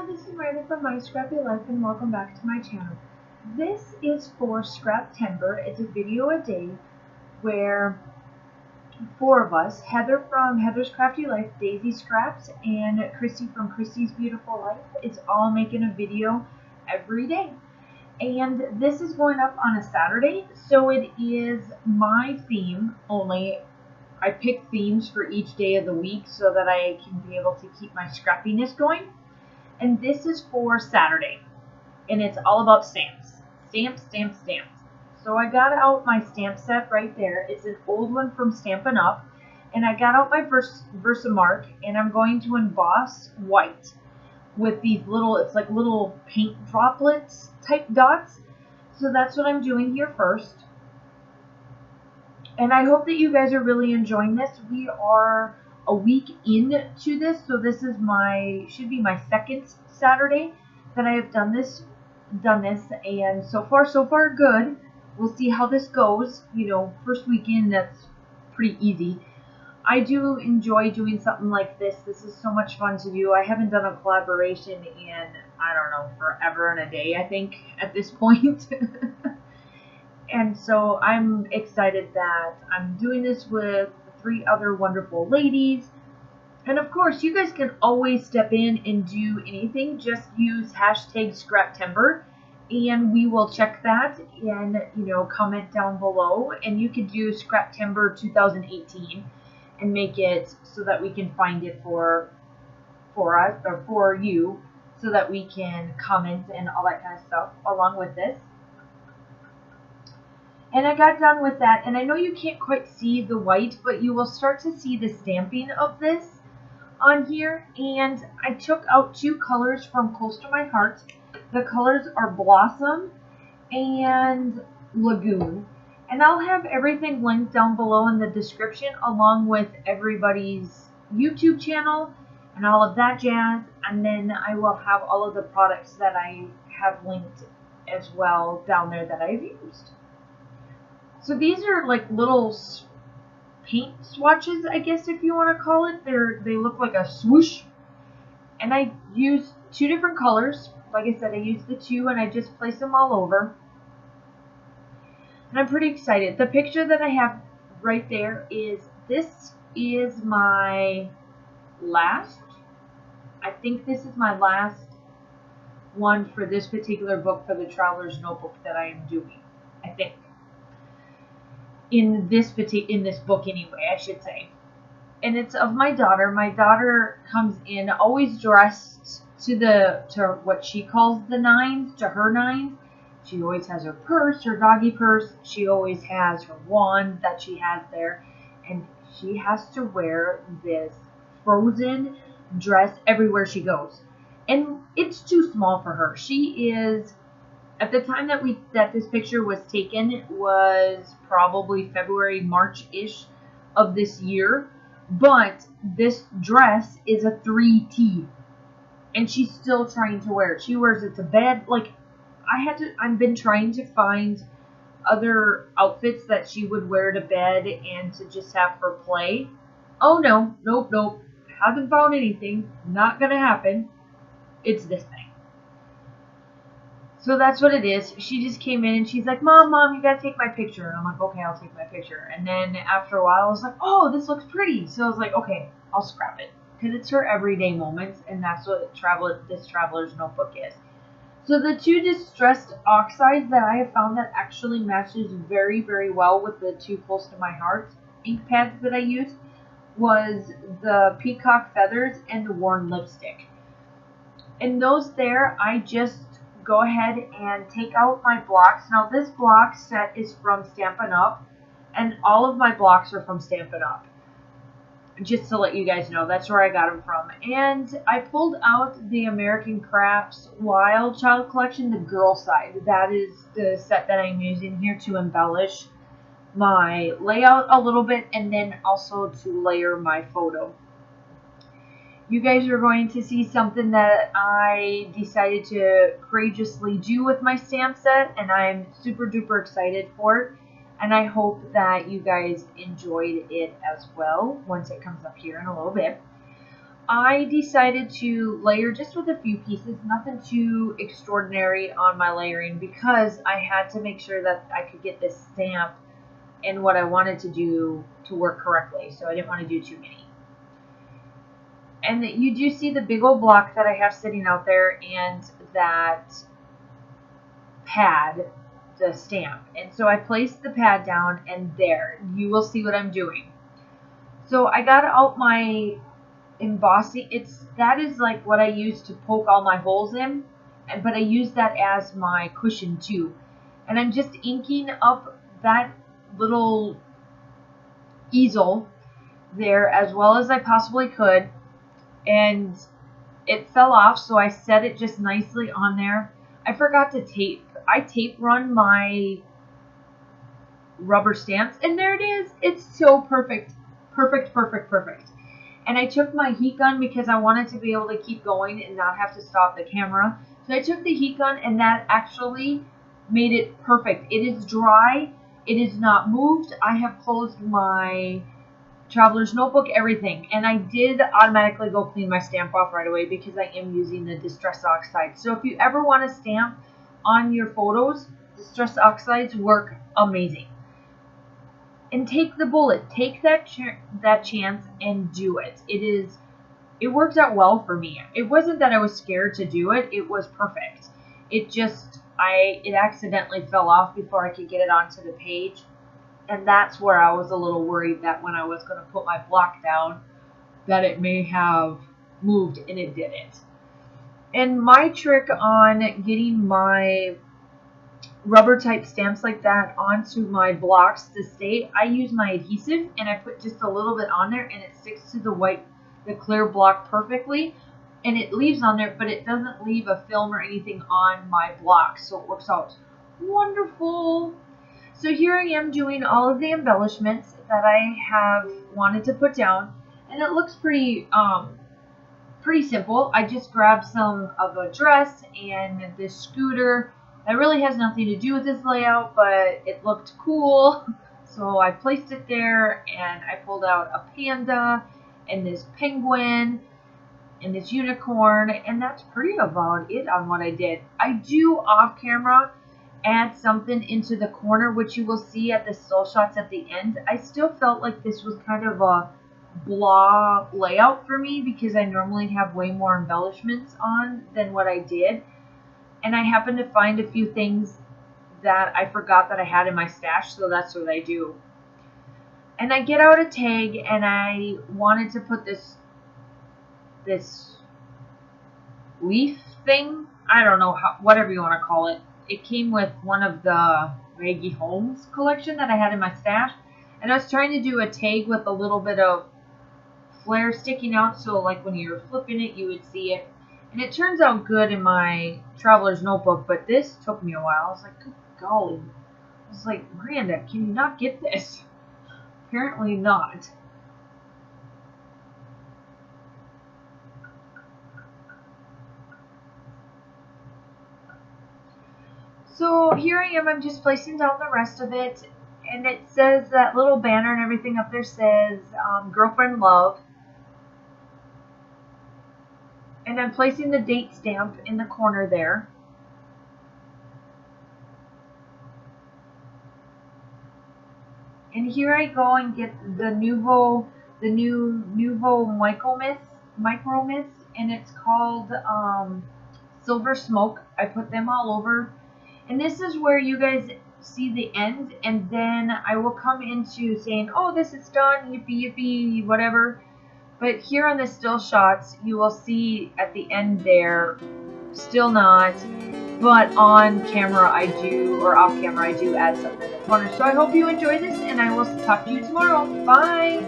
this is Miranda from My Scrappy Life and welcome back to my channel. This is for Scraptember. It's a video a day where four of us, Heather from Heather's Crafty Life, Daisy Scraps, and Christy from Christy's Beautiful Life, is all making a video every day. And this is going up on a Saturday, so it is my theme only. I pick themes for each day of the week so that I can be able to keep my scrappiness going. And this is for Saturday. And it's all about stamps. Stamps, stamps, stamps. So I got out my stamp set right there. It's an old one from Stampin' Up. And I got out my Versamark and I'm going to emboss white with these little, it's like little paint droplets type dots. So that's what I'm doing here first. And I hope that you guys are really enjoying this. We are a week into this, so this is should be my second Saturday that I have done this, and so far good. We'll see how this goes. You know, first weekend, that's pretty easy. I do enjoy doing something like this. This is so much fun to do. I haven't done a collaboration in, I don't know, forever and a day, I think, at this point. And so I'm excited that I'm doing this with 3 other wonderful ladies. And of course, you guys can always step in and do anything. Just use hashtag Scraptember and we will check that and, you know, comment down below. And you could do Scraptember 2018 and make it so that we can find it for us or for you, so that we can comment and all that kind of stuff along with this. And I got done with that, and I know you can't quite see the white, but you will start to see the stamping of this on here. And I took out 2 colors from Close to My Heart. The colors are Blossom and Lagoon. And I'll have everything linked down below in the description, along with everybody's YouTube channel and all of that jazz. And then I will have all of the products that I have linked as well down there that I've used. So these are like little paint swatches, I guess, if you want to call it. They look like a swoosh. And I used 2 different colors. Like I said, I used the 2 and I just placed them all over. And I'm pretty excited. The picture that I have right there this is my last. I think this is my last one for this particular book, for the Traveler's Notebook that I am doing, I think. In this book anyway, I should say. And it's of my daughter. My daughter comes in always dressed to what she calls the 9s, to her 9s. She always has her purse, her doggy purse. She always has her wand that she has there. And she has to wear this Frozen dress everywhere she goes. And it's too small for her. She is... At the time that this picture was taken, it was probably February, March-ish of this year. But this dress is a 3T. And she's still trying to wear it. She wears it to bed. Like, I've been trying to find other outfits that she would wear to bed and to just have for play. Oh no, nope. Haven't found anything. Not gonna happen. It's this thing. So that's what it is. She just came in and she's like, Mom, you gotta take my picture. And I'm like, okay, I'll take my picture. And then after a while, I was like, oh, this looks pretty. So I was like, okay, I'll scrap it. Because it's her everyday moments, and that's what this Traveler's Notebook is. So the 2 distressed oxides that I have found that actually matches very, very well with the 2 Close to My Heart ink pads that I used was the Peacock Feathers and the Worn Lipstick. And those there, I just go ahead and take out my blocks. Now this block set is from Stampin' Up, and all of my blocks are from Stampin' Up. Just to let you guys know, that's where I got them from. And I pulled out the American Crafts Wild Child Collection, the girl side. That is the set that I'm using here to embellish my layout a little bit, and then also to layer my photo. You guys are going to see something that I decided to courageously do with my stamp set, and I'm super duper excited for it. And I hope that you guys enjoyed it as well once it comes up here in a little bit. I decided to layer just with a few pieces, nothing too extraordinary on my layering, because I had to make sure that I could get this stamp and what I wanted to do to work correctly. So I didn't want to do too many. And you do see the big old block that I have sitting out there and that pad, the stamp. And so I placed the pad down, and there, you will see what I'm doing. So I got out my embossing. That is like what I use to poke all my holes in, but I use that as my cushion too. And I'm just inking up that little easel there as well as I possibly could, and it fell off, so I set it just nicely on there. I forgot to tape. I tape run my rubber stamps, and there it is. It's so perfect. Perfect, perfect, perfect. And I took my heat gun because I wanted to be able to keep going and not have to stop the camera. So I took the heat gun, and that actually made it perfect. It is dry. It is not moved. I have closed my traveler's notebook, everything. And I did automatically go clean my stamp off right away because I am using the Distress Oxide. So if you ever want to stamp on your photos, Distress Oxides work amazing. And take the bullet. Take that chance and do it. It worked out well for me. It wasn't that I was scared to do it. It was perfect. It accidentally fell off before I could get it onto the page. And that's where I was a little worried that when I was going to put my block down, that it may have moved, and it didn't. And my trick on getting my rubber type stamps like that onto my blocks to stay, I use my adhesive, and I put just a little bit on there, and it sticks to the clear block perfectly, and it leaves on there, but it doesn't leave a film or anything on my block, so it works out wonderful. So here I am doing all of the embellishments that I have wanted to put down, and it looks pretty simple. I just grabbed some of a dress and this scooter that really has nothing to do with this layout, but it looked cool, so I placed it there, and I pulled out a panda and this penguin and this unicorn, and that's pretty about it on what I did. I do off camera add something into the corner, which you will see at the still shots at the end. I still felt like this was kind of a blah layout for me because I normally have way more embellishments on than what I did. And I happened to find a few things that I forgot that I had in my stash, so that's what I do. And I get out a tag, and I wanted to put this leaf thing. I don't know, whatever you want to call it. It came with one of the Maggie Holmes collection that I had in my stash. And I was trying to do a tag with a little bit of flare sticking out, so like when you're flipping it, you would see it. And it turns out good in my traveler's notebook, but this took me a while. I was like, good golly. I was like, Miranda, can you not get this? Apparently not. So here I am, I'm just placing down the rest of it, and it says, that little banner and everything up there says, Girlfriend Love. And I'm placing the date stamp in the corner there. And here I go and get the new Nuvo Micro Mist, and it's called Silver Smoke. I put them all over. And this is where you guys see the end, and then I will come into saying, oh, this is done, yippee, yippee, whatever. But here on the still shots, you will see at the end there, still not, but on camera I do, or off camera I do add something in the corner. So I hope you enjoy this, and I will talk to you tomorrow. Bye!